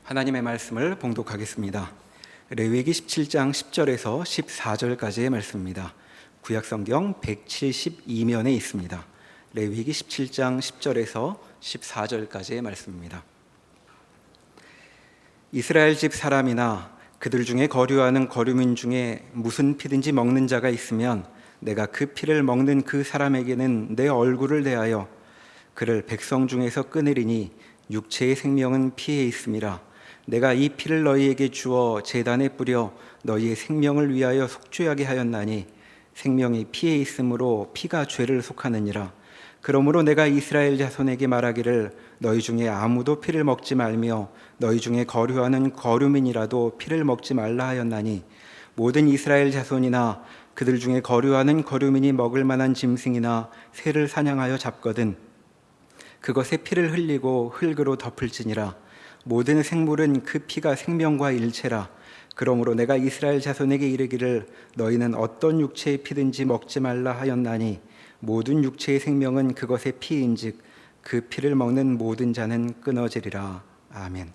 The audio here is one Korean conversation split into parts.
하나님의 말씀을 봉독하겠습니다. 레위기 17장 10절에서 14절까지의 말씀입니다. 구약성경 172면에 있습니다. 레위기 17장 10절에서 14절까지의 말씀입니다. 이스라엘 집 사람이나 그들 중에 거류하는 거류민 중에 무슨 피든지 먹는 자가 있으면 내가 그 피를 먹는 그 사람에게는 내 얼굴을 대하여 그를 백성 중에서 끊으리니 육체의 생명은 피에 있음이라. 내가 이 피를 너희에게 주어 제단에 뿌려 너희의 생명을 위하여 속죄하게 하였나니 생명이 피에 있으므로 피가 죄를 속하느니라. 그러므로 내가 이스라엘 자손에게 말하기를 너희 중에 아무도 피를 먹지 말며 너희 중에 거류하는 거류민이라도 피를 먹지 말라 하였나니 모든 이스라엘 자손이나 그들 중에 거류하는 거류민이 먹을 만한 짐승이나 새를 사냥하여 잡거든 그것의 피를 흘리고 흙으로 덮을지니라. 모든 생물은 그 피가 생명과 일체라. 그러므로 내가 이스라엘 자손에게 이르기를 너희는 어떤 육체의 피든지 먹지 말라 하였나니 모든 육체의 생명은 그것의 피인즉 그 피를 먹는 모든 자는 끊어지리라. 아멘.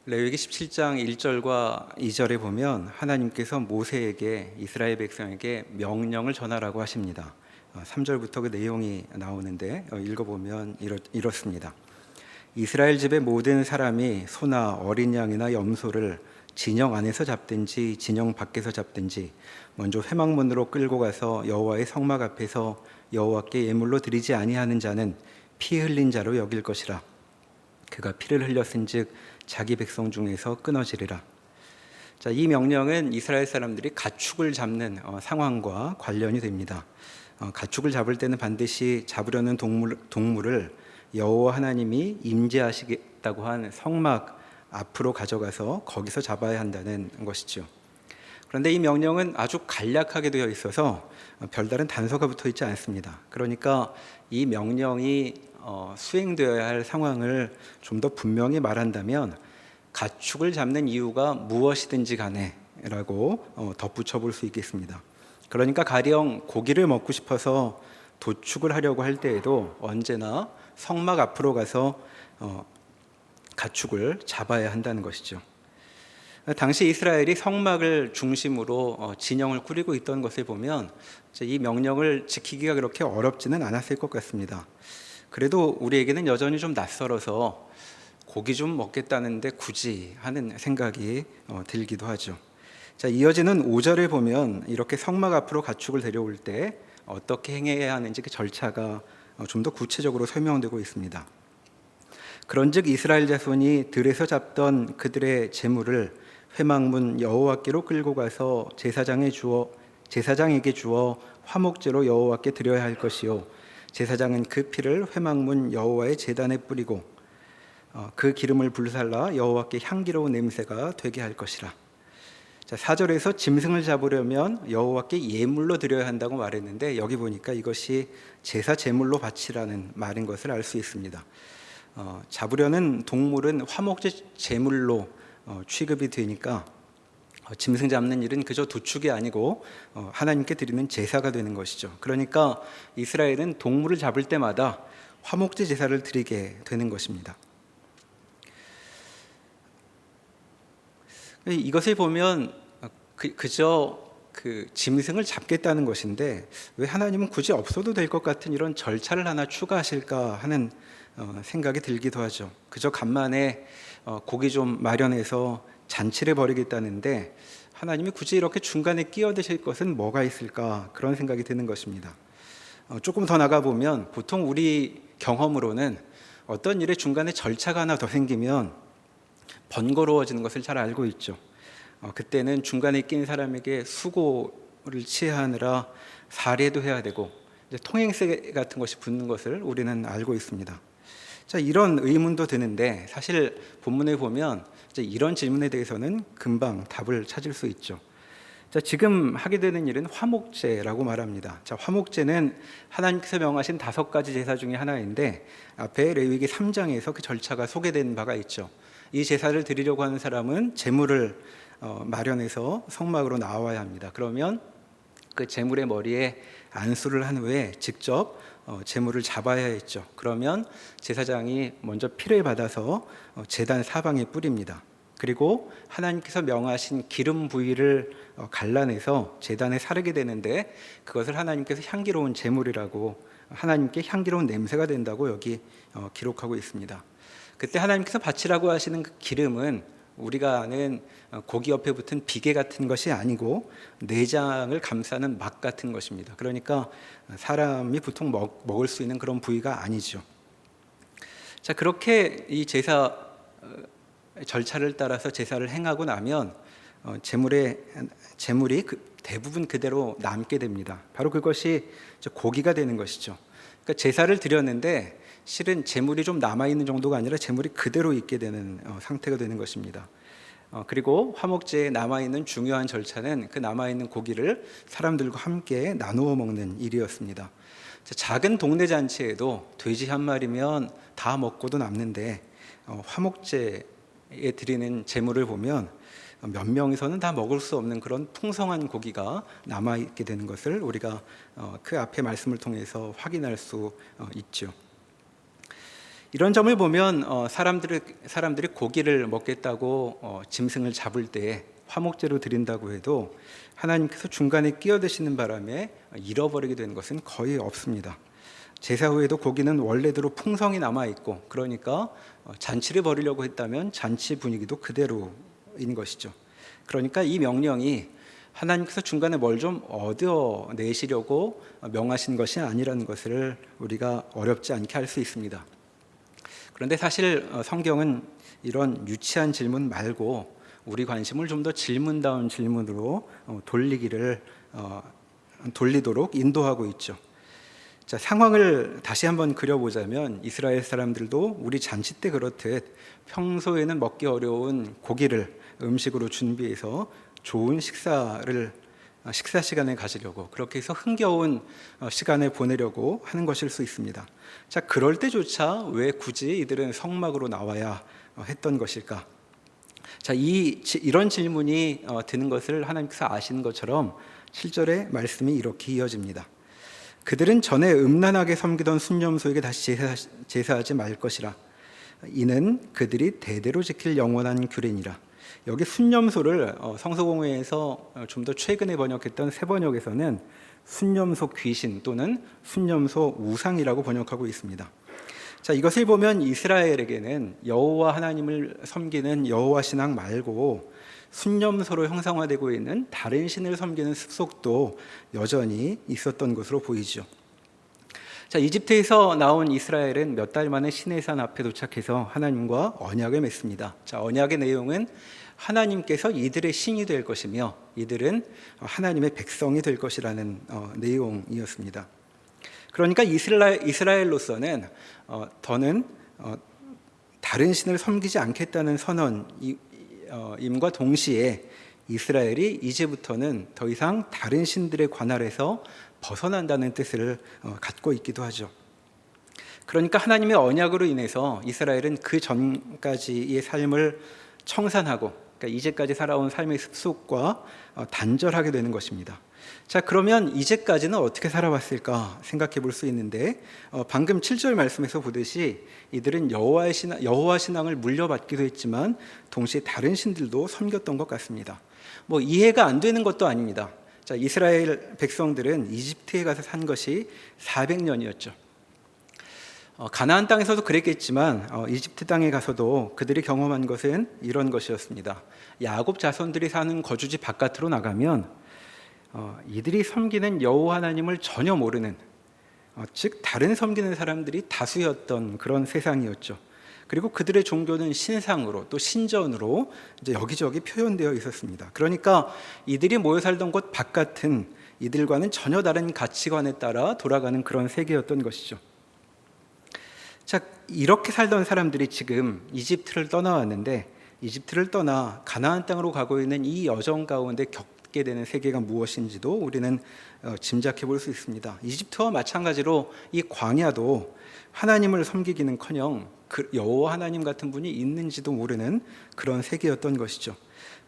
레위기 17장 1절과 2절에 보면 하나님께서 모세에게 이스라엘 백성에게 명령을 전하라고 하십니다. 3절부터 그 내용이 나오는데 읽어보면 이렇습니다. 이스라엘 집의 모든 사람이 소나 어린 양이나 염소를 진영 안에서 잡든지 진영 밖에서 잡든지 먼저 회막문으로 끌고 가서 여호와의 성막 앞에서 여호와께 예물로 드리지 아니하는 자는 피 흘린 자로 여길 것이라. 그가 피를 흘렸은즉 자기 백성 중에서 끊어지리라. 자, 이 명령은 이스라엘 사람들이 가축을 잡는 상황과 관련이 됩니다. 가축을 잡을 때는 반드시 잡으려는 동물을 여호와 하나님이 임재하시겠다고 한 성막 앞으로 가져가서 거기서 잡아야 한다는 것이죠. 그런데 이 명령은 아주 간략하게 되어 있어서 별다른 단서가 붙어 있지 않습니다. 그러니까 이 명령이 수행되어야 할 상황을 좀 더 분명히 말한다면 가축을 잡는 이유가 무엇이든지 간에 라고 덧붙여 볼 수 있겠습니다. 그러니까 가령 고기를 먹고 싶어서 도축을 하려고 할 때에도 언제나 성막 앞으로 가서 가축을 잡아야 한다는 것이죠. 당시 이스라엘이 성막을 중심으로 진영을 꾸리고 있던 것을 보면 이 명령을 지키기가 그렇게 어렵지는 않았을 것 같습니다. 그래도 우리에게는 여전히 좀 낯설어서 고기 좀 먹겠다는데 굳이 하는 생각이 들기도 하죠. 자, 이어지는 5절에 보면 이렇게 성막 앞으로 가축을 데려올 때 어떻게 행해야 하는지 그 절차가 좀 더 구체적으로 설명되고 있습니다. 그런즉 이스라엘 자손이 들에서 잡던 그들의 제물을 회막문 여호와께로 끌고 가서 제사장에게 주어 화목제로 여호와께 드려야 할 것이요 제사장은 그 피를 회막문 여호와의 제단에 뿌리고 그 기름을 불살라 여호와께 향기로운 냄새가 되게 할 것이라. 자, 4절에서 짐승을 잡으려면 여호와께 예물로 드려야 한다고 말했는데 여기 보니까 이것이 제사 제물로 바치라는 말인 것을 알 수 있습니다. 잡으려는 동물은 화목제 제물로 취급이 되니까 짐승 잡는 일은 그저 도축이 아니고 하나님께 드리는 제사가 되는 것이죠. 그러니까 이스라엘은 동물을 잡을 때마다 화목제 제사를 드리게 되는 것입니다. 이것을 보면 그저 그 짐승을 잡겠다는 것인데 왜 하나님은 굳이 없어도 될 것 같은 이런 절차를 하나 추가하실까 하는 생각이 들기도 하죠. 그저 간만에 고기 좀 마련해서 잔치를 벌이겠다는데 하나님이 굳이 이렇게 중간에 끼어드실 것은 뭐가 있을까 그런 생각이 드는 것입니다. 조금 더 나가보면 보통 우리 경험으로는 어떤 일의 중간에 절차가 하나 더 생기면 번거로워지는 것을 잘 알고 있죠. 그때는 중간에 낀 사람에게 수고를 취하느라 사례도 해야 되고 이제 통행세 같은 것이 붙는 것을 우리는 알고 있습니다. 자, 이런 의문도 드는데 사실 본문에 보면 이제 이런 질문에 대해서는 금방 답을 찾을 수 있죠. 자, 지금 하게 되는 일은 화목제라고 말합니다. 자, 화목제는 하나님께서 명하신 5가지 제사 중에 하나인데 앞에 레위기 3장에서 그 절차가 소개된 바가 있죠. 이 제사를 드리려고 하는 사람은 제물을 마련해서 성막으로 나와야 합니다. 그러면 그 제물의 머리에 안수를 한 후에 직접 제물을 잡아야 했죠. 그러면 제사장이 먼저 피를 받아서 제단 사방에 뿌립니다. 그리고 하나님께서 명하신 기름 부위를 갈라내서 제단에 사르게 되는데, 그것을 하나님께서 향기로운 제물이라고, 하나님께 향기로운 냄새가 된다고 여기 기록하고 있습니다. 그때 하나님께서 바치라고 하시는 그 기름은 우리가 아는 고기 옆에 붙은 비계 같은 것이 아니고 내장을 감싸는 막 같은 것입니다. 그러니까 사람이 보통 먹을 수 있는 그런 부위가 아니죠. 자, 그렇게 이 제사 절차를 따라서 제사를 행하고 나면 제물이 대부분 그대로 남게 됩니다. 바로 그것이 고기가 되는 것이죠. 그러니까 제사를 드렸는데 실은 제물이 좀 남아있는 정도가 아니라 제물이 그대로 있게 되는 상태가 되는 것입니다. 그리고 화목제에 남아있는 중요한 절차는 그 남아있는 고기를 사람들과 함께 나누어 먹는 일이었습니다. 작은 동네 잔치에도 돼지 한 마리면 다 먹고도 남는데, 화목제에 드리는 제물을 보면 몇 명이서는 다 먹을 수 없는 그런 풍성한 고기가 남아있게 되는 것을 우리가 그 앞에 말씀을 통해서 확인할 수 있죠. 이런 점을 보면 사람들이 고기를 먹겠다고 짐승을 잡을 때 화목제로 드린다고 해도 하나님께서 중간에 끼어드시는 바람에 잃어버리게 되는 것은 거의 없습니다. 제사 후에도 고기는 원래대로 풍성히 남아있고, 그러니까 잔치를 벌이려고 했다면 잔치 분위기도 그대로인 것이죠. 그러니까 이 명령이 하나님께서 중간에 뭘 좀 얻어내시려고 명하신 것이 아니라는 것을 우리가 어렵지 않게 알 수 있습니다. 그런데 사실 성경은 이런 유치한 질문 말고 우리 관심을 좀 더 질문다운 질문으로 돌리도록 인도하고 있죠. 자, 상황을 다시 한번 그려보자면 이스라엘 사람들도 우리 잔치 때 그렇듯 평소에는 먹기 어려운 고기를 음식으로 준비해서 좋은 식사 시간을 가지려고, 그렇게 해서 흥겨운 시간을 보내려고 하는 것일 수 있습니다. 자, 그럴 때조차 왜 굳이 이들은 성막으로 나와야 했던 것일까? 자, 이런 질문이 드는 것을 하나님께서 아시는 것처럼 7절의 말씀이 이렇게 이어집니다. 그들은 전에 음란하게 섬기던 순념소에게 다시 제사하지 말 것이라. 이는 그들이 대대로 지킬 영원한 규례니라. 여기 순념소를 성서공회에서 좀 더 최근에 번역했던 새 번역에서는 순념소 귀신 또는 순념소 우상이라고 번역하고 있습니다. 자, 이것을 보면 이스라엘에게는 여호와 하나님을 섬기는 여호와 신앙 말고 순념소로 형상화되고 있는 다른 신을 섬기는 습속도 여전히 있었던 것으로 보이죠. 자, 이집트에서 나온 이스라엘은 몇 달 만에 시내산 앞에 도착해서 하나님과 언약을 맺습니다. 자, 언약의 내용은 하나님께서 이들의 신이 될 것이며 이들은 하나님의 백성이 될 것이라는 내용이었습니다. 그러니까 이스라엘로서는 더는 다른 신을 섬기지 않겠다는 선언임과 동시에 이스라엘이 이제부터는 더 이상 다른 신들의 관할에서 벗어난다는 뜻을 갖고 있기도 하죠. 그러니까 하나님의 언약으로 인해서 이스라엘은 그 전까지의 삶을 청산하고, 그러니까 이제까지 살아온 삶의 습속과 단절하게 되는 것입니다. 자, 그러면 이제까지는 어떻게 살아왔을까 생각해 볼 수 있는데, 방금 7절 말씀에서 보듯이 이들은 여호와 신앙을 물려받기도 했지만 동시에 다른 신들도 섬겼던 것 같습니다. 이해가 안 되는 것도 아닙니다. 자, 이스라엘 백성들은 이집트에 가서 산 것이 400년이었죠. 가나안 땅에서도 그랬겠지만 이집트 땅에 가서도 그들이 경험한 것은 이런 것이었습니다. 야곱 자손들이 사는 거주지 바깥으로 나가면 이들이 섬기는 여호와 하나님을 전혀 모르는, 즉 다른 섬기는 사람들이 다수였던 그런 세상이었죠. 그리고 그들의 종교는 신상으로 또 신전으로 이제 여기저기 표현되어 있었습니다. 그러니까 이들이 모여 살던 곳 바깥은 이들과는 전혀 다른 가치관에 따라 돌아가는 그런 세계였던 것이죠. 자, 이렇게 살던 사람들이 지금 이집트를 떠나왔는데, 이집트를 떠나 가나안 땅으로 가고 있는 이 여정 가운데 겪게 되는 세계가 무엇인지도 우리는 짐작해 볼 수 있습니다. 이집트와 마찬가지로 이 광야도 하나님을 섬기기는커녕 여호와 하나님 같은 분이 있는지도 모르는 그런 세계였던 것이죠.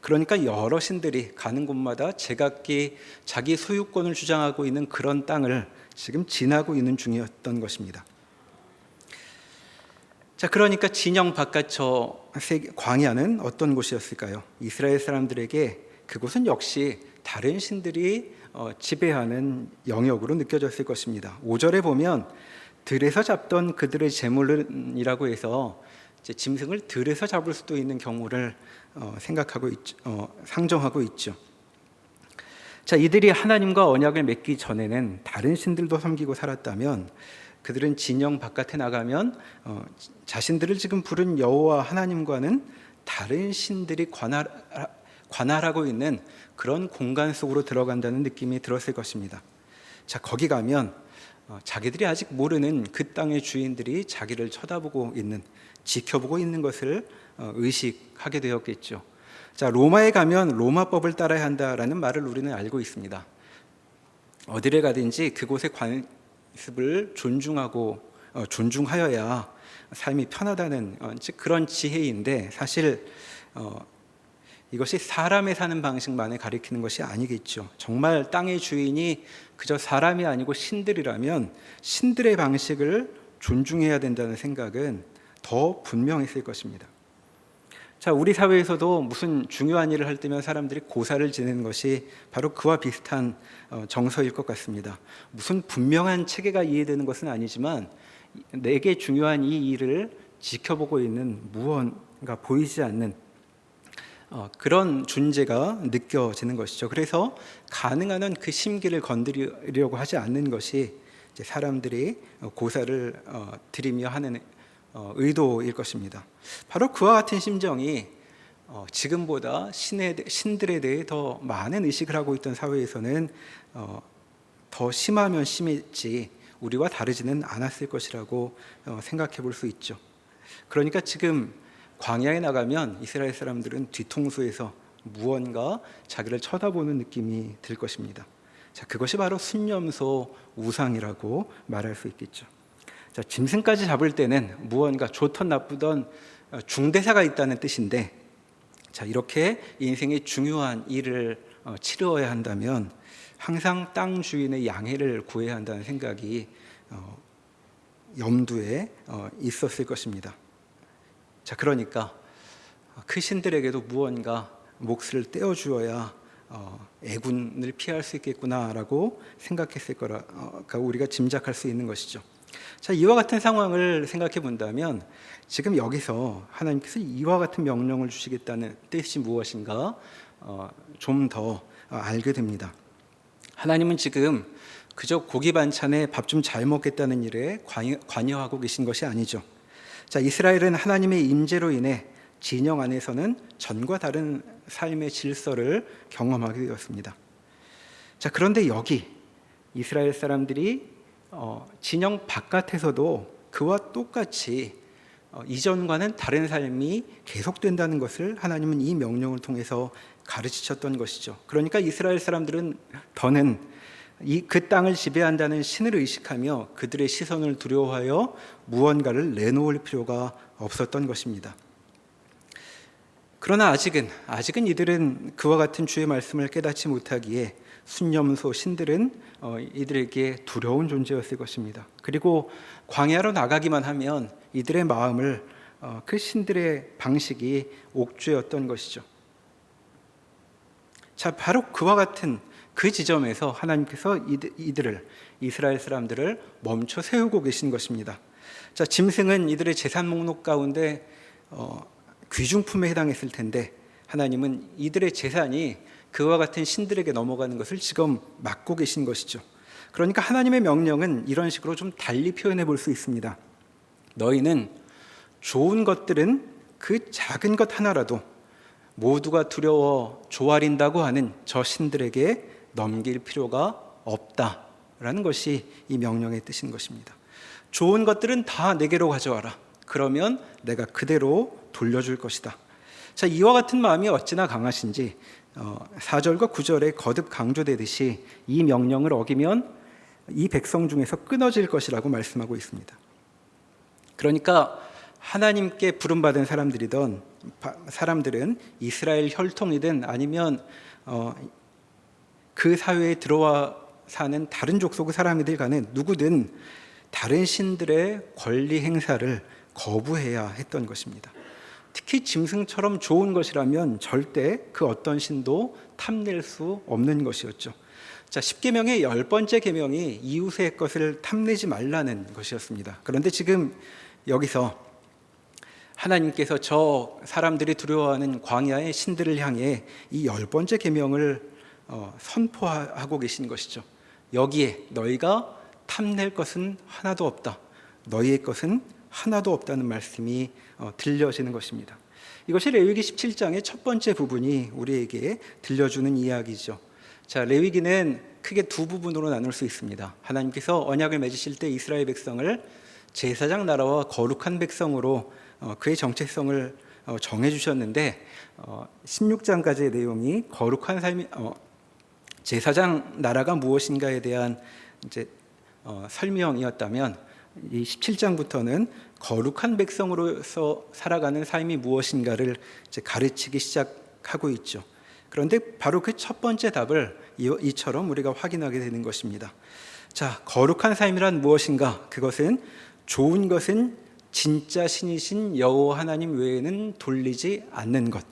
그러니까 여러 신들이 가는 곳마다 제각기 자기 소유권을 주장하고 있는 그런 땅을 지금 지나고 있는 중이었던 것입니다. 자, 그러니까 진영 바깥 저 광야는 어떤 곳이었을까요? 이스라엘 사람들에게 그곳은 역시 다른 신들이 지배하는 영역으로 느껴졌을 것입니다. 5절에 보면 들에서 잡던 그들의 제물이라고 해서 이제 짐승을 들에서 잡을 수도 있는 경우를 상정하고 있죠. 자, 이들이 하나님과 언약을 맺기 전에는 다른 신들도 섬기고 살았다면 그들은 진영 바깥에 나가면 자신들을 지금 부른 여호와 하나님과는 다른 신들이 관할하고 있는 그런 공간 속으로 들어간다는 느낌이 들었을 것입니다. 자, 거기 가면 자기들이 아직 모르는 그 땅의 주인들이 자기를 쳐다보고 있는, 지켜보고 있는 것을 의식하게 되었겠죠. 자, 로마에 가면 로마법을 따라야 한다라는 말을 우리는 알고 있습니다. 어디를 가든지 그곳의 관습을 존중하여야 삶이 편하다는 즉 그런 지혜인데, 사실 이것이 사람의 사는 방식만을 가리키는 것이 아니겠죠. 정말 땅의 주인이 그저 사람이 아니고 신들이라면 신들의 방식을 존중해야 된다는 생각은 더 분명했을 것입니다. 자, 우리 사회에서도 무슨 중요한 일을 할 때면 사람들이 고사를 지내는 것이 바로 그와 비슷한 정서일 것 같습니다. 무슨 분명한 체계가 이해되는 것은 아니지만 내게 중요한 이 일을 지켜보고 있는 무언가 보이지 않는 그런 존재가 느껴지는 것이죠. 그래서 가능한 한 그 심기를 건드리려고 하지 않는 것이 이제 사람들이 고사를 드리며 하는 의도일 것입니다. 바로 그와 같은 심정이 지금보다 신들에 대해 더 많은 의식을 하고 있던 사회에서는 더 심하면 심했지 우리와 다르지는 않았을 것이라고 생각해 볼 수 있죠. 그러니까 지금 광야에 나가면 이스라엘 사람들은 뒤통수에서 무언가 자기를 쳐다보는 느낌이 들 것입니다. 자, 그것이 바로 순념소 우상이라고 말할 수 있겠죠. 자, 짐승까지 잡을 때는 무언가 좋던 나쁘던 중대사가 있다는 뜻인데, 자, 이렇게 인생의 중요한 일을 치루어야 한다면 항상 땅 주인의 양해를 구해야 한다는 생각이 염두에 있었을 것입니다. 자, 그러니까 그 신들에게도 무언가 몫을 떼어주어야 애군을 피할 수 있겠구나라고 생각했을 거라가 우리가 짐작할 수 있는 것이죠. 자, 이와 같은 상황을 생각해 본다면 지금 여기서 하나님께서 이와 같은 명령을 주시겠다는 뜻이 무엇인가 좀 더 알게 됩니다. 하나님은 지금 그저 고기 반찬에 밥 좀 잘 먹겠다는 일에 관여하고 계신 것이 아니죠. 자, 이스라엘은 하나님의 임재로 인해 진영 안에서는 전과 다른 삶의 질서를 경험하게 되었습니다. 자, 그런데 여기 이스라엘 사람들이 진영 바깥에서도 그와 똑같이 이전과는 다른 삶이 계속된다는 것을 하나님은 이 명령을 통해서 가르치셨던 것이죠. 그러니까 이스라엘 사람들은 더는 그 땅을 지배한다는 신을 의식하며 그들의 시선을 두려워하여 무언가를 내놓을 필요가 없었던 것입니다. 그러나 아직은 이들은 그와 같은 주의 말씀을 깨닫지 못하기에 순념소 신들은 이들에게 두려운 존재였을 것입니다. 그리고 광야로 나가기만 하면 이들의 마음을 그 신들의 방식이 옥죄었던 것이죠. 자, 바로 그와 같은 그 지점에서 하나님께서 이스라엘 사람들을 멈춰 세우고 계신 것입니다. 자, 짐승은 이들의 재산 목록 가운데 귀중품에 해당했을 텐데 하나님은 이들의 재산이 그와 같은 신들에게 넘어가는 것을 지금 막고 계신 것이죠. 그러니까 하나님의 명령은 이런 식으로 좀 달리 표현해 볼 수 있습니다. 너희는 좋은 것들은 그 작은 것 하나라도 모두가 두려워 조아린다고 하는 저 신들에게 넘길 필요가 없다라는 것이 이 명령의 뜻인 것입니다. 좋은 것들은 다 내게로 가져와라. 그러면 내가 그대로 돌려줄 것이다. 자, 이와 같은 마음이 어찌나 강하신지 4절과 9절에 거듭 강조되듯이 이 명령을 어기면 이 백성 중에서 끊어질 것이라고 말씀하고 있습니다. 그러니까 하나님께 부름받은 사람들은 이스라엘 혈통이든 아니면 그 사회에 들어와서 사는 다른 족속의 사람들 간에 누구든 다른 신들의 권리 행사를 거부해야 했던 것입니다. 특히 짐승처럼 좋은 것이라면 절대 그 어떤 신도 탐낼 수 없는 것이었죠. 자, 10계명의 10번째 계명이 이웃의 것을 탐내지 말라는 것이었습니다. 그런데 지금 여기서 하나님께서 저 사람들이 두려워하는 광야의 신들을 향해 이 10번째 계명을 선포하고 계신 것이죠. 여기에 너희가 탐낼 것은 하나도 없다. 너희의 것은 하나도 없다는 말씀이 들려지는 것입니다. 이것이 레위기 17장의 첫 번째 부분이 우리에게 들려주는 이야기죠. 자, 레위기는 크게 두 부분으로 나눌 수 있습니다. 하나님께서 언약을 맺으실 때 이스라엘 백성을 제사장 나라와 거룩한 백성으로 그의 정체성을 정해 주셨는데 16장까지의 내용이 거룩한 삶이 제사장 나라가 무엇인가에 대한 이제 설명이었다면 이 17장부터는 거룩한 백성으로서 살아가는 삶이 무엇인가를 이제 가르치기 시작하고 있죠. 그런데 바로 그 첫 번째 답을 이처럼 우리가 확인하게 되는 것입니다. 자, 거룩한 삶이란 무엇인가? 그것은 좋은 것은 진짜 신이신 여호와 하나님 외에는 돌리지 않는 것.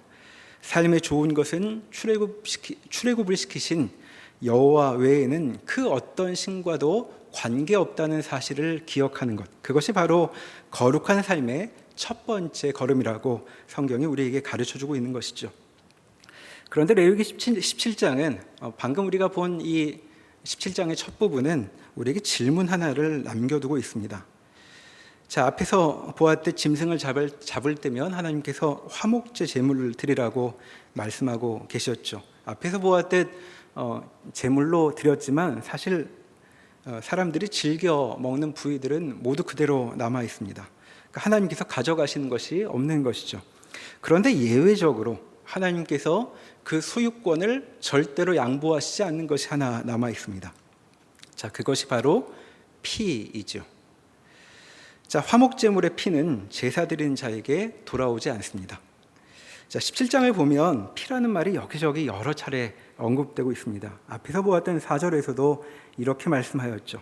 삶의 좋은 것은 출애굽을 시키신 여호와 외에는 그 어떤 신과도 관계없다는 사실을 기억하는 것. 그것이 바로 거룩한 삶의 첫 번째 걸음이라고 성경이 우리에게 가르쳐주고 있는 것이죠. 그런데 레위기 17장은 방금 우리가 본 이 17장의 첫 부분은 우리에게 질문 하나를 남겨두고 있습니다. 자, 앞에서 보았듯 짐승을 잡을 때면 하나님께서 화목제 제물을 드리라고 말씀하고 계셨죠. 앞에서 보았듯 제물로 드렸지만 사실 사람들이 즐겨 먹는 부위들은 모두 그대로 남아 있습니다. 그러니까 하나님께서 가져가시는 것이 없는 것이죠. 그런데 예외적으로 하나님께서 그 소유권을 절대로 양보하시지 않는 것이 하나 남아 있습니다. 자, 그것이 바로 피이죠. 자, 화목제물의 피는 제사 드리는 자에게 돌아오지 않습니다. 자, 17장을 보면 피라는 말이 여기저기 여러 차례 언급되고 있습니다. 앞에서 보았던 4절에서도 이렇게 말씀하였죠.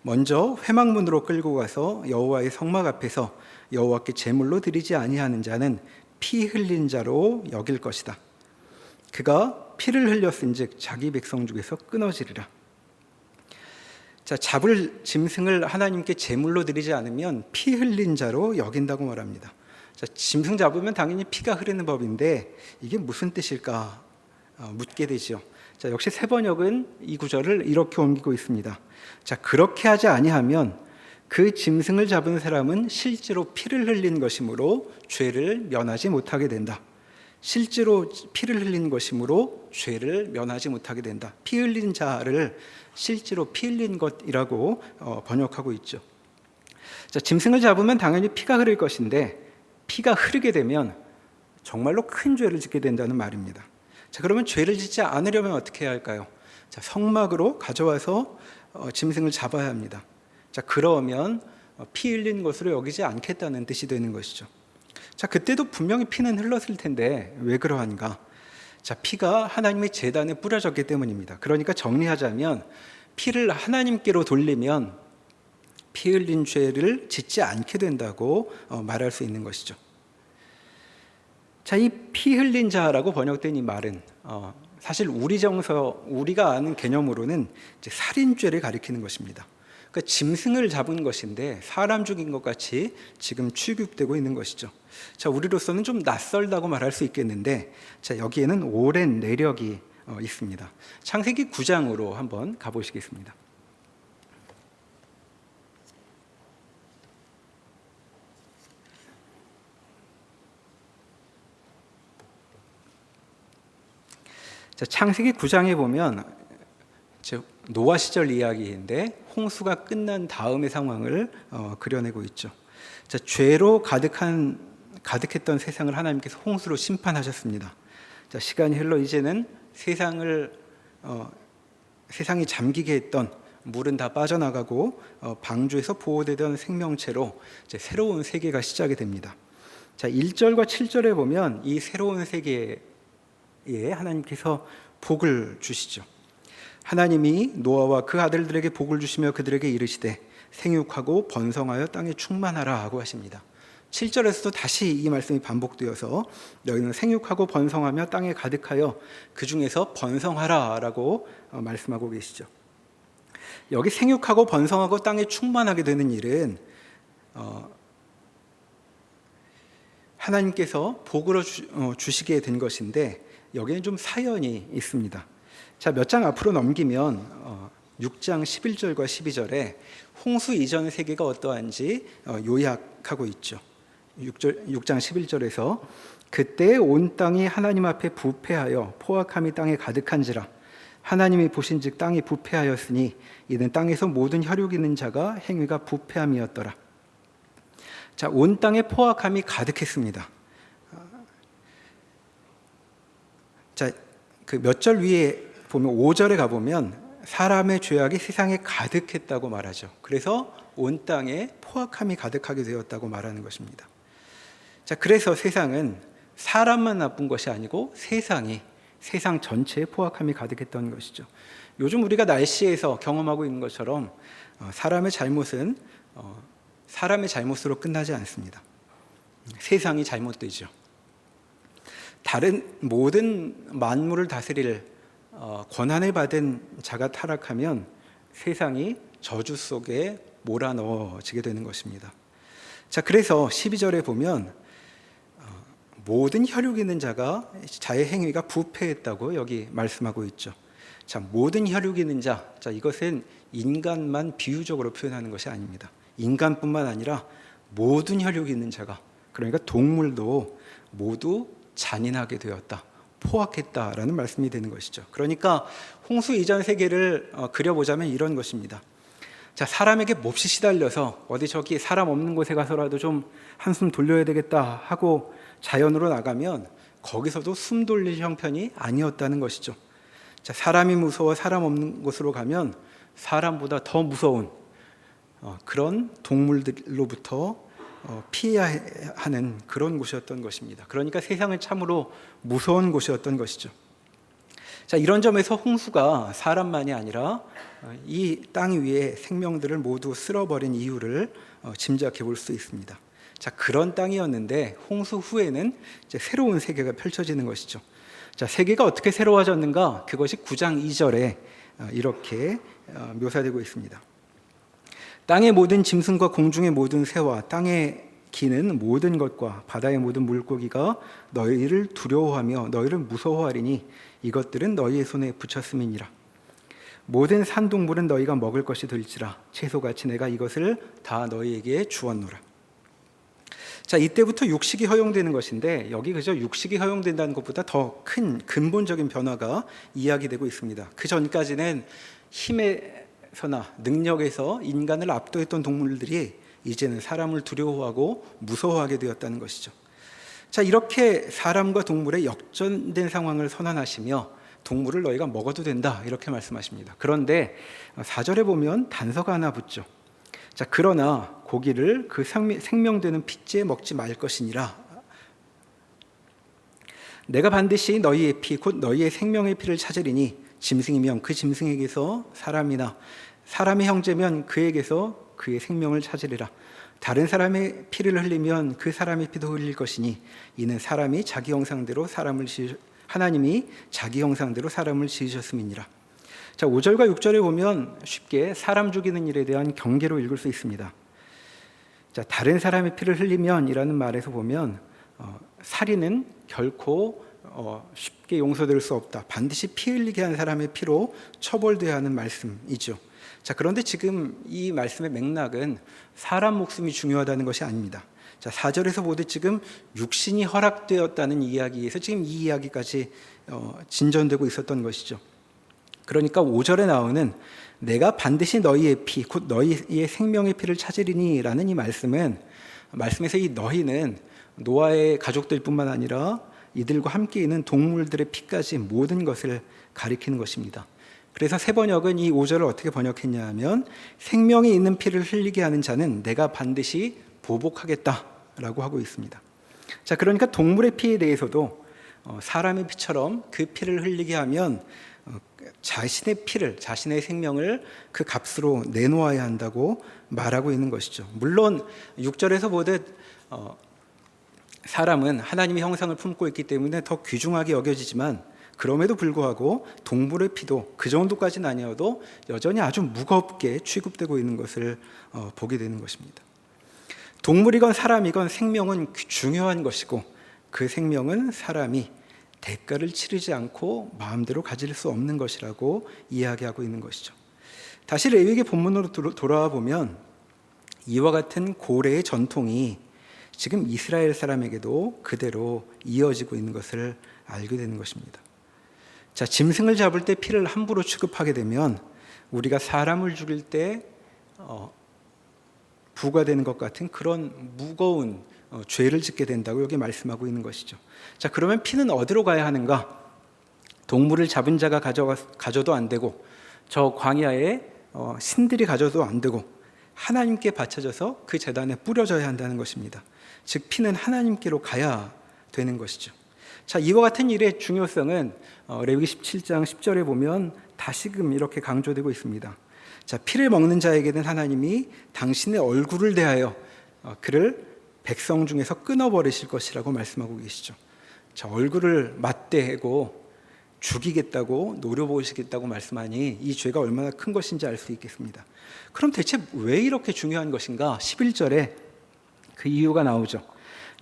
먼저 회막문으로 끌고 가서 여호와의 성막 앞에서 여호와께 제물로 드리지 아니하는 자는 피 흘린 자로 여길 것이다. 그가 피를 흘렸은즉 자기 백성 중에서 끊어지리라. 자, 잡을 짐승을 하나님께 제물로 드리지 않으면 피 흘린 자로 여긴다고 말합니다. 자, 짐승 잡으면 당연히 피가 흐르는 법인데 이게 무슨 뜻일까 묻게 되죠. 자, 역시 세번역은 이 구절을 이렇게 옮기고 있습니다. 자, 그렇게 하지 아니하면 그 짐승을 잡은 사람은 실제로 피를 흘린 것이므로 죄를 면하지 못하게 된다. 실제로 피를 흘린 것이므로 죄를 면하지 못하게 된다. 피 흘린 자를 실제로 피 흘린 것이라고 번역하고 있죠. 자, 짐승을 잡으면 당연히 피가 흐를 것인데 피가 흐르게 되면 정말로 큰 죄를 짓게 된다는 말입니다. 자, 그러면 죄를 짓지 않으려면 어떻게 해야 할까요? 자, 성막으로 가져와서 짐승을 잡아야 합니다. 자, 그러면 피 흘린 것으로 여기지 않겠다는 뜻이 되는 것이죠. 자, 그때도 분명히 피는 흘렀을 텐데 왜 그러한가? 자, 피가 하나님의 제단에 뿌려졌기 때문입니다. 그러니까 정리하자면 피를 하나님께로 돌리면 피 흘린 죄를 짓지 않게 된다고 말할 수 있는 것이죠. 자, 이 피 흘린 자라고 번역된 이 말은 사실 우리가 아는 개념으로는 이제 살인죄를 가리키는 것입니다. 그러니까 짐승을 잡은 것인데 사람 죽인 것 같이 지금 취급되고 있는 것이죠. 자, 우리로서는 좀 낯설다고 말할 수 있겠는데, 자, 여기에는 오랜 내력이 있습니다. 창세기 9장으로 한번 가보시겠습니다. 자, 창세기 9장에 보면 노아 시절 이야기인데 홍수가 끝난 다음의 상황을 그려내고 있죠. 자, 죄로 가득했던 세상을 하나님께서 홍수로 심판하셨습니다. 자, 시간이 흘러 이제는 세상이 잠기게 했던 물은 다 빠져나가고 방주에서 보호되던 생명체로 이제 새로운 세계가 시작이 됩니다. 자, 1절과 7절에 보면 이 새로운 세계에 하나님께서 복을 주시죠. 하나님이 노아와 그 아들들에게 복을 주시며 그들에게 이르시되 생육하고 번성하여 땅에 충만하라 하고 하십니다. 7절에서도 다시 이 말씀이 반복되어서 너희는 생육하고 번성하며 땅에 가득하여 그 중에서 번성하라 라고 말씀하고 계시죠. 여기 생육하고 번성하고 땅에 충만하게 되는 일은 하나님께서 복으로 주시게 된 것인데 여기에는 좀 사연이 있습니다. 자, 몇 장 앞으로 넘기면 6장 11절과 12절에 홍수 이전 세계가 어떠한지 요약하고 있죠. 6장 11절에서 그때 온 땅이 하나님 앞에 부패하여 포악함이 땅에 가득한지라 하나님이 보신즉 땅이 부패하였으니 이는 땅에서 모든 혈육 있는 자가 행위가 부패함이었더라. 자, 온 땅에 포악함이 가득했습니다. 자, 그 몇 절 위에 보면 5절에 가보면 사람의 죄악이 세상에 가득했다고 말하죠. 그래서 온 땅에 포악함이 가득하게 되었다고 말하는 것입니다. 자, 그래서 세상은 사람만 나쁜 것이 아니고 세상 전체에 포악함이 가득했던 것이죠. 요즘 우리가 날씨에서 경험하고 있는 것처럼 사람의 잘못은 사람의 잘못으로 끝나지 않습니다. 세상이 잘못되죠. 다른 모든 만물을 다스릴 권한을 받은 자가 타락하면 세상이 저주 속에 몰아넣어지게 되는 것입니다. 자, 그래서 12절에 보면 모든 혈육 있는 자가 자의 행위가 부패했다고 여기 말씀하고 있죠. 자, 모든 혈육 있는 자, 이것은 인간만 비유적으로 표현하는 것이 아닙니다. 인간뿐만 아니라 모든 혈육 있는 자가, 그러니까 동물도 모두 잔인하게 되었다, 포악했다라는 말씀이 되는 것이죠. 그러니까 홍수 이전 세계를 그려보자면 이런 것입니다. 자, 사람에게 몹시 시달려서 어디 저기 사람 없는 곳에 가서라도 좀 한숨 돌려야 되겠다 하고 자연으로 나가면 거기서도 숨 돌릴 형편이 아니었다는 것이죠. 자, 사람이 무서워 사람 없는 곳으로 가면 사람보다 더 무서운 그런 동물들로부터 피해야 하는 그런 곳이었던 것입니다. 그러니까 세상은 참으로 무서운 곳이었던 것이죠. 자, 이런 점에서 홍수가 사람만이 아니라 이 땅 위에 생명들을 모두 쓸어버린 이유를 짐작해 볼 수 있습니다. 자, 그런 땅이었는데 홍수 후에는 이제 새로운 세계가 펼쳐지는 것이죠. 자, 세계가 어떻게 새로워졌는가? 그것이 9장 2절에 이렇게 묘사되고 있습니다. 땅의 모든 짐승과 공중의 모든 새와 땅에 기는 모든 것과 바다의 모든 물고기가 너희를 두려워하며 너희를 무서워하리니 이것들은 너희의 손에 붙였음이니라. 모든 산동물은 너희가 먹을 것이 될지라 채소같이 내가 이것을 다 너희에게 주었노라. 자, 이때부터 육식이 허용되는 것인데 여기 그저 육식이 허용된다는 것보다 더 큰 근본적인 변화가 이야기되고 있습니다. 그 전까지는 힘에서나 능력에서 인간을 압도했던 동물들이 이제는 사람을 두려워하고 무서워하게 되었다는 것이죠. 자, 이렇게 사람과 동물의 역전된 상황을 선언하시며 동물을 너희가 먹어도 된다 이렇게 말씀하십니다. 그런데 4절에 보면 단서가 하나 붙죠. 자, 그러나 고기를 그 생명되는 핏째 먹지 말 것이니라. 내가 반드시 너희의 피 곧 너희의 생명의 피를 찾으리니 짐승이면 그 짐승에게서 사람이나 사람의 형제면 그에게서 그의 생명을 찾으리라. 다른 사람의 피를 흘리면 그 사람의 피도 흘릴 것이니 이는 사람이 자기 형상대로 하나님이 자기 형상대로 사람을 지으셨음이니라. 자, 5절과 6절에 보면 쉽게 사람 죽이는 일에 대한 경계로 읽을 수 있습니다. 자, 다른 사람의 피를 흘리면이라는 말에서 보면 살인은 결코 쉽게 용서될 수 없다. 반드시 피 흘리게 한 사람의 피로 처벌돼야 하는 말씀이죠. 자, 그런데 지금 이 말씀의 맥락은 사람 목숨이 중요하다는 것이 아닙니다. 자, 4절에서 보듯 지금 육신이 허락되었다는 이야기에서 지금 이 이야기까지 진전되고 있었던 것이죠. 그러니까 5절에 나오는 내가 반드시 너희의 피, 곧 너희의 생명의 피를 찾으리니 라는 이 말씀에서 이 너희는 노아의 가족들뿐만 아니라 이들과 함께 있는 동물들의 피까지 모든 것을 가리키는 것입니다. 그래서 새 번역은 이 5절을 어떻게 번역했냐 하면 생명이 있는 피를 흘리게 하는 자는 내가 반드시 보복하겠다라고 하고 있습니다. 자, 그러니까 동물의 피에 대해서도 사람의 피처럼 그 피를 흘리게 하면 자신의 피를, 자신의 생명을 그 값으로 내놓아야 한다고 말하고 있는 것이죠. 물론 6절에서 보듯 사람은 하나님의 형상을 품고 있기 때문에 더 귀중하게 여겨지지만, 그럼에도 불구하고 동물의 피도 그 정도까지는 아니어도 여전히 아주 무겁게 취급되고 있는 것을 보게 되는 것입니다. 동물이건 사람이건 생명은 중요한 것이고, 그 생명은 사람이 대가를 치르지 않고 마음대로 가질 수 없는 것이라고 이야기하고 있는 것이죠. 다시 레위기 본문으로 돌아와 보면 이와 같은 고래의 전통이 지금 이스라엘 사람에게도 그대로 이어지고 있는 것을 알게 되는 것입니다. 자, 짐승을 잡을 때 피를 함부로 취급하게 되면 우리가 사람을 죽일 때 부과되는 것 같은 그런 무거운 죄를 짓게 된다고 여기 말씀하고 있는 것이죠. 자, 그러면 피는 어디로 가야 하는가? 동물을 잡은 자가 가져도 안 되고, 저 광야에 신들이 가져도 안 되고, 하나님께 바쳐져서 그 제단에 뿌려져야 한다는 것입니다. 즉 피는 하나님께로 가야 되는 것이죠. 자, 이와 같은 일의 중요성은 레위기 17장 10절에 보면 다시금 이렇게 강조되고 있습니다. 자, 피를 먹는 자에게는 하나님이 당신의 얼굴을 대하여 그를 백성 중에서 끊어버리실 것이라고 말씀하고 계시죠. 자, 얼굴을 맞대고 죽이겠다고 노려보시겠다고 말씀하니 이 죄가 얼마나 큰 것인지 알 수 있겠습니다. 그럼 대체 왜 이렇게 중요한 것인가? 11절에 그 이유가 나오죠.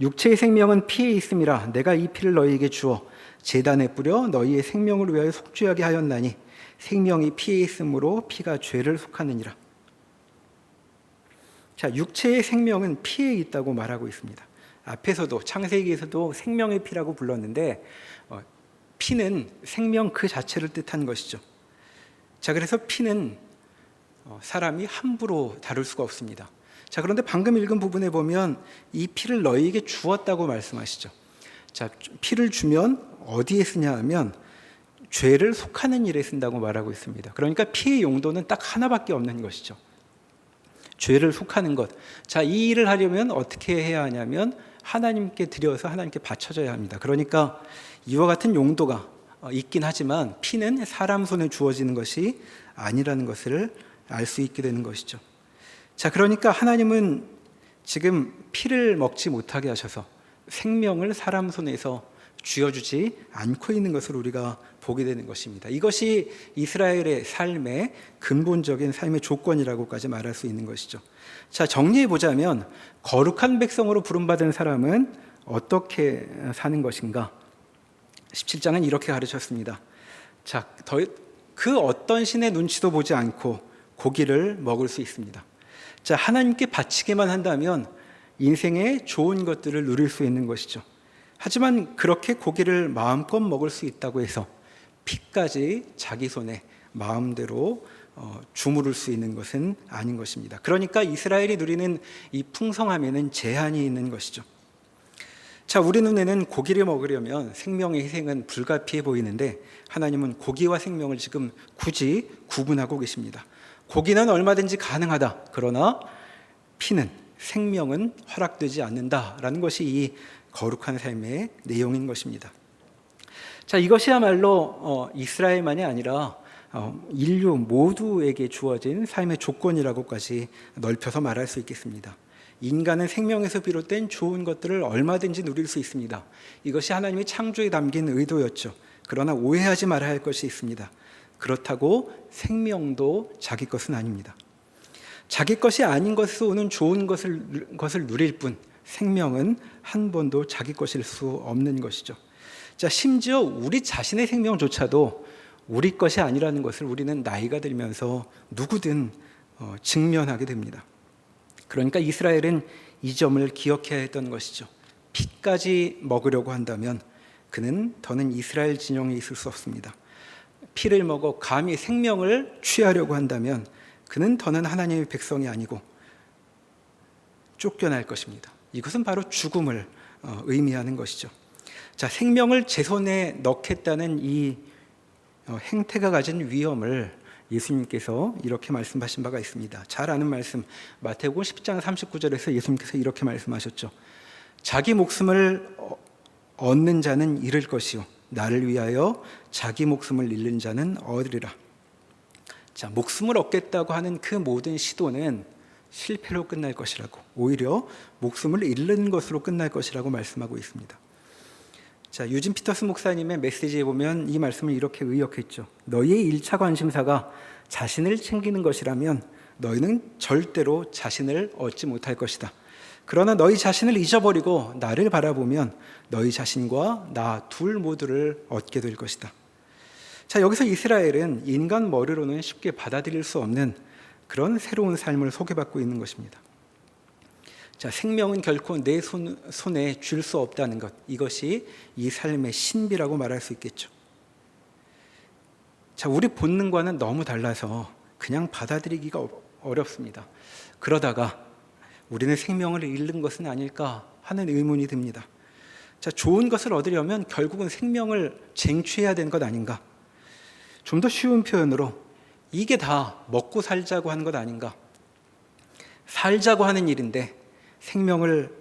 육체의 생명은 피에 있음이라 내가 이 피를 너희에게 주어 제단에 뿌려 너희의 생명을 위하여 속죄하게 하였나니 생명이 피에 있으므로 피가 죄를 속하느니라. 자, 육체의 생명은 피에 있다고 말하고 있습니다. 앞에서도 창세기에서도 생명의 피라고 불렀는데 피는 생명 그 자체를 뜻한 것이죠. 자, 그래서 피는 사람이 함부로 다룰 수가 없습니다. 자, 그런데 방금 읽은 부분에 보면 이 피를 너희에게 주었다고 말씀하시죠. 자, 피를 주면 어디에 쓰냐 하면 죄를 속하는 일에 쓴다고 말하고 있습니다. 그러니까 피의 용도는 딱 하나밖에 없는 것이죠. 죄를 속하는 것. 자, 이 일을 하려면 어떻게 해야 하냐면 하나님께 드려서 하나님께 바쳐져야 합니다. 그러니까 이와 같은 용도가 있긴 하지만 피는 사람 손에 주어지는 것이 아니라는 것을 알 수 있게 되는 것이죠. 자, 그러니까 하나님은 지금 피를 먹지 못하게 하셔서 생명을 사람 손에서 쥐어주지 않고 있는 것을 우리가 보게 되는 것입니다. 이것이 이스라엘의 삶의 근본적인 삶의 조건이라고까지 말할 수 있는 것이죠. 자, 정리해 보자면 거룩한 백성으로 부름받은 사람은 어떻게 사는 것인가? 17장은 이렇게 가르쳤습니다. 자, 그 어떤 신의 눈치도 보지 않고 고기를 먹을 수 있습니다. 자, 하나님께 바치기만 한다면 인생의 좋은 것들을 누릴 수 있는 것이죠. 하지만 그렇게 고기를 마음껏 먹을 수 있다고 해서 피까지 자기 손에 마음대로 주무를 수 있는 것은 아닌 것입니다. 그러니까 이스라엘이 누리는 이 풍성함에는 제한이 있는 것이죠. 자, 우리 눈에는 고기를 먹으려면 생명의 희생은 불가피해 보이는데 하나님은 고기와 생명을 지금 굳이 구분하고 계십니다. 고기는 얼마든지 가능하다. 그러나 피는, 생명은 허락되지 않는다라는 것이 이 거룩한 삶의 내용인 것입니다. 자, 이것이야말로 이스라엘만이 아니라 인류 모두에게 주어진 삶의 조건이라고까지 넓혀서 말할 수 있겠습니다. 인간은 생명에서 비롯된 좋은 것들을 얼마든지 누릴 수 있습니다. 이것이 하나님의 창조에 담긴 의도였죠. 그러나 오해하지 말아야 할 것이 있습니다. 그렇다고 생명도 자기 것은 아닙니다. 자기 것이 아닌 것에서 오는 좋은 것을 누릴 뿐 생명은 한 번도 자기 것일 수 없는 것이죠. 자, 심지어 우리 자신의 생명조차도 우리 것이 아니라는 것을 우리는 나이가 들면서 누구든 직면하게 됩니다. 그러니까 이스라엘은 이 점을 기억해야 했던 것이죠. 피까지 먹으려고 한다면 그는 더는 이스라엘 진영에 있을 수 없습니다. 피를 먹어 감히 생명을 취하려고 한다면 그는 더는 하나님의 백성이 아니고 쫓겨날 것입니다. 이것은 바로 죽음을 의미하는 것이죠. 자, 생명을 제 손에 넣겠다는 이 행태가 가진 위험을 예수님께서 이렇게 말씀하신 바가 있습니다. 잘 아는 말씀, 마태복음 10장 39절에서 예수님께서 이렇게 말씀하셨죠. 자기 목숨을 얻는 자는 잃을 것이요 나를 위하여 자기 목숨을 잃는 자는 얻으리라. 자, 목숨을 얻겠다고 하는 그 모든 시도는 실패로 끝날 것이라고, 오히려 목숨을 잃는 것으로 끝날 것이라고 말씀하고 있습니다. 자, 유진 피터스 목사님의 메시지에 보면 이 말씀을 이렇게 의역했죠. 너희의 1차 관심사가 자신을 챙기는 것이라면 너희는 절대로 자신을 얻지 못할 것이다. 그러나 너희 자신을 잊어버리고 나를 바라보면 너희 자신과 나 둘 모두를 얻게 될 것이다. 자, 여기서 이스라엘은 인간 머리로는 쉽게 받아들일 수 없는 그런 새로운 삶을 소개받고 있는 것입니다. 자, 생명은 결코 내 손에 줄 수 없다는 것, 이것이 이 삶의 신비라고 말할 수 있겠죠. 자, 우리 본능과는 너무 달라서 그냥 받아들이기가 어렵습니다. 그러다가 우리는 생명을 잃는 것은 아닐까 하는 의문이 듭니다. 자, 좋은 것을 얻으려면 결국은 생명을 쟁취해야 되는 것 아닌가? 좀 더 쉬운 표현으로 이게 다 먹고 살자고 하는 것 아닌가? 살자고 하는 일인데 생명을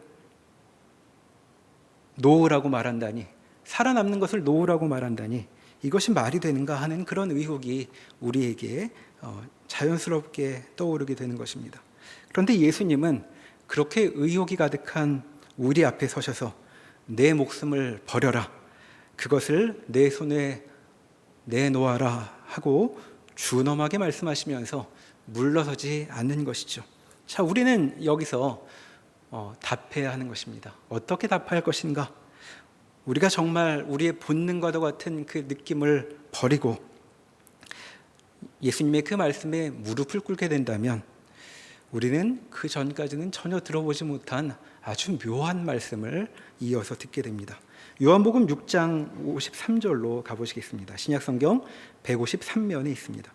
놓으라고 말한다니, 살아남는 것을 놓으라고 말한다니 이것이 말이 되는가 하는 그런 의혹이 우리에게 자연스럽게 떠오르게 되는 것입니다. 그런데 예수님은 그렇게 의혹이 가득한 우리 앞에 서셔서 내 목숨을 버려라, 그것을 내 손에 내놓아라 하고 준엄하게 말씀하시면서 물러서지 않는 것이죠. 자, 우리는 여기서 답해야 하는 것입니다. 어떻게 답할 것인가? 우리가 정말 우리의 본능과도 같은 그 느낌을 버리고 예수님의 그 말씀에 무릎을 꿇게 된다면 우리는 그 전까지는 전혀 들어보지 못한 아주 묘한 말씀을 이어서 듣게 됩니다. 요한복음 6장 53절로 가보시겠습니다. 신약성경 153면에 있습니다.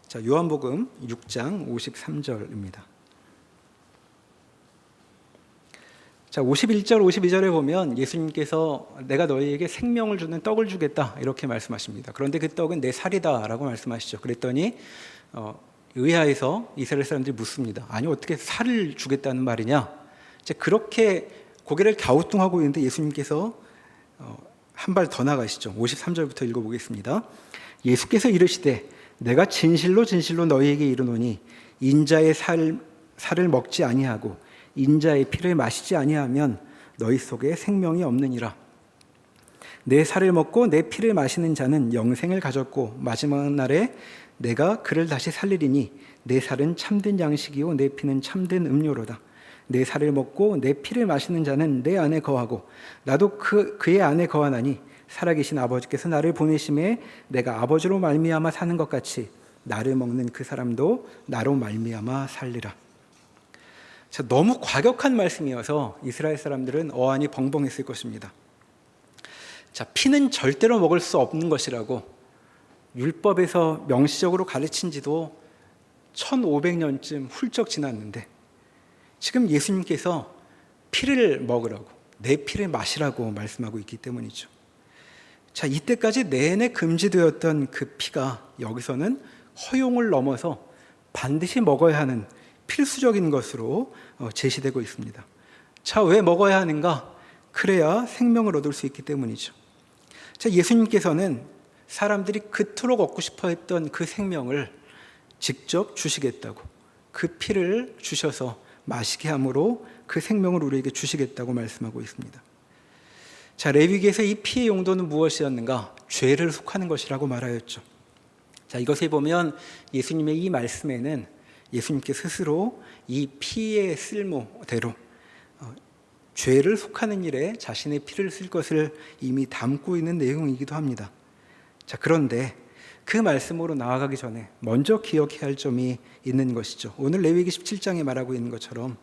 자, 요한복음 6장 53절입니다. 자, 51절, 52절에 보면 예수님께서 내가 너희에게 생명을 주는 떡을 주겠다 이렇게 말씀하십니다. 그런데 그 떡은 내 살이다 라고 말씀하시죠. 그랬더니 의아해서 이스라엘 사람들이 묻습니다. 아니, 어떻게 살을 주겠다는 말이냐? 이제 그렇게 고개를 갸우뚱하고 있는데 예수님께서 한 발 더 나가시죠. 53절부터 읽어보겠습니다. 예수께서 이르시되 내가 진실로 진실로 너희에게 이르노니 인자의 살을 먹지 아니하고 인자의 피를 마시지 아니하면 너희 속에 생명이 없느니라. 내 살을 먹고 내 피를 마시는 자는 영생을 가졌고 마지막 날에 내가 그를 다시 살리리니 내 살은 참된 양식이요 내 피는 참된 음료로다. 내 살을 먹고 내 피를 마시는 자는 내 안에 거하고 나도 그의 안에 거하나니 살아계신 아버지께서 나를 보내심에 내가 아버지로 말미암아 사는 것 같이 나를 먹는 그 사람도 나로 말미암아 살리라. 자, 너무 과격한 말씀이어서 이스라엘 사람들은 어안이 벙벙했을 것입니다. 자, 피는 절대로 먹을 수 없는 것이라고 율법에서 명시적으로 가르친 지도 1500년쯤 훌쩍 지났는데 지금 예수님께서 피를 먹으라고, 내 피를 마시라고 말씀하고 있기 때문이죠. 자, 이때까지 내내 금지되었던 그 피가 여기서는 허용을 넘어서 반드시 먹어야 하는 필수적인 것으로 제시되고 있습니다. 자, 왜 먹어야 하는가? 그래야 생명을 얻을 수 있기 때문이죠. 자, 예수님께서는 사람들이 그토록 얻고 싶어 했던 그 생명을 직접 주시겠다고, 그 피를 주셔서 마시게 함으로 그 생명을 우리에게 주시겠다고 말씀하고 있습니다. 자, 레위기에서 이 피의 용도는 무엇이었는가? 죄를 속하는 것이라고 말하였죠. 자, 이것을 보면 예수님의 이 말씀에는 예수님께 스스로 이 피의 쓸모대로 죄를 속하는 일에 자신의 피를 쓸 것을 이미 담고 있는 내용이기도 합니다. 자, 그런데 그 말씀으로 나아가기 전에 먼저 기억해야 할 점이 있는 것이죠. 오늘 레위기 17장에 말하고 있는 것처럼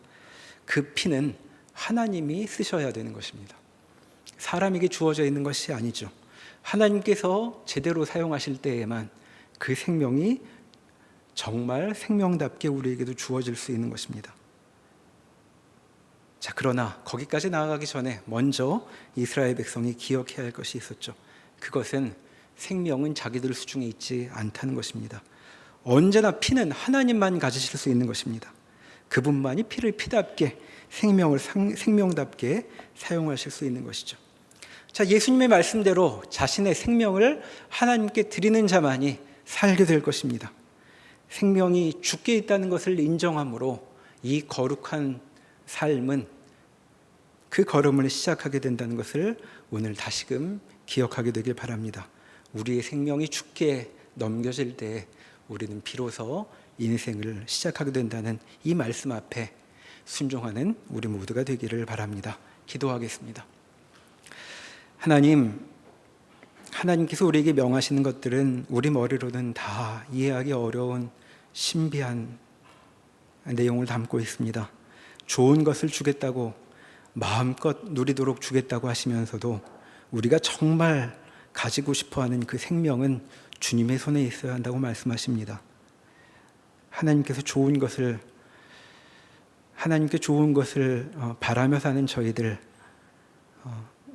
그 피는 하나님이 쓰셔야 되는 것입니다. 사람에게 주어져 있는 것이 아니죠. 하나님께서 제대로 사용하실 때에만 그 생명이 정말 생명답게 우리에게도 주어질 수 있는 것입니다. 자, 그러나 거기까지 나아가기 전에 먼저 이스라엘 백성이 기억해야 할 것이 있었죠. 그것은 생명은 자기들 수중에 있지 않다는 것입니다. 언제나 피는 하나님만 가지실 수 있는 것입니다. 그분만이 피를 피답게, 생명을 생명답게 사용하실 수 있는 것이죠. 자, 예수님의 말씀대로 자신의 생명을 하나님께 드리는 자만이 살게 될 것입니다. 생명이 죽게 있다는 것을 인정함으로 이 거룩한 삶은 그 걸음을 시작하게 된다는 것을 오늘 다시금 기억하게 되길 바랍니다. 우리의 생명이 죽게 넘겨질 때 우리는 비로소 인생을 시작하게 된다는 이 말씀 앞에 순종하는 우리 모두가 되기를 바랍니다. 기도하겠습니다. 하나님께서 우리에게 명하시는 것들은 우리 머리로는 다 이해하기 어려운 신비한 내용을 담고 있습니다. 좋은 것을 주겠다고 마음껏 누리도록 주겠다고 하시면서도 우리가 정말 가지고 싶어하는 그 생명은 주님의 손에 있어야 한다고 말씀하십니다. 하나님께 좋은 것을 바라며 사는 저희들,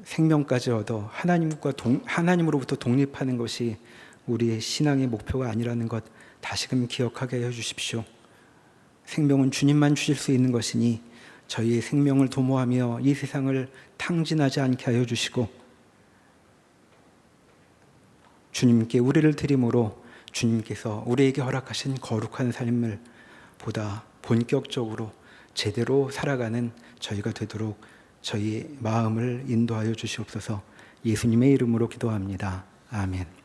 생명까지 얻어 하나님으로부터 독립하는 것이 우리의 신앙의 목표가 아니라는 것 다시금 기억하게 해주십시오. 생명은 주님만 주실 수 있는 것이니 저희의 생명을 도모하며 이 세상을 탕진하지 않게 하여 주시고, 주님께 우리를 드림으로 주님께서 우리에게 허락하신 거룩한 삶을 보다 본격적으로 제대로 살아가는 저희가 되도록 저희 마음을 인도하여 주시옵소서. 예수님의 이름으로 기도합니다. 아멘.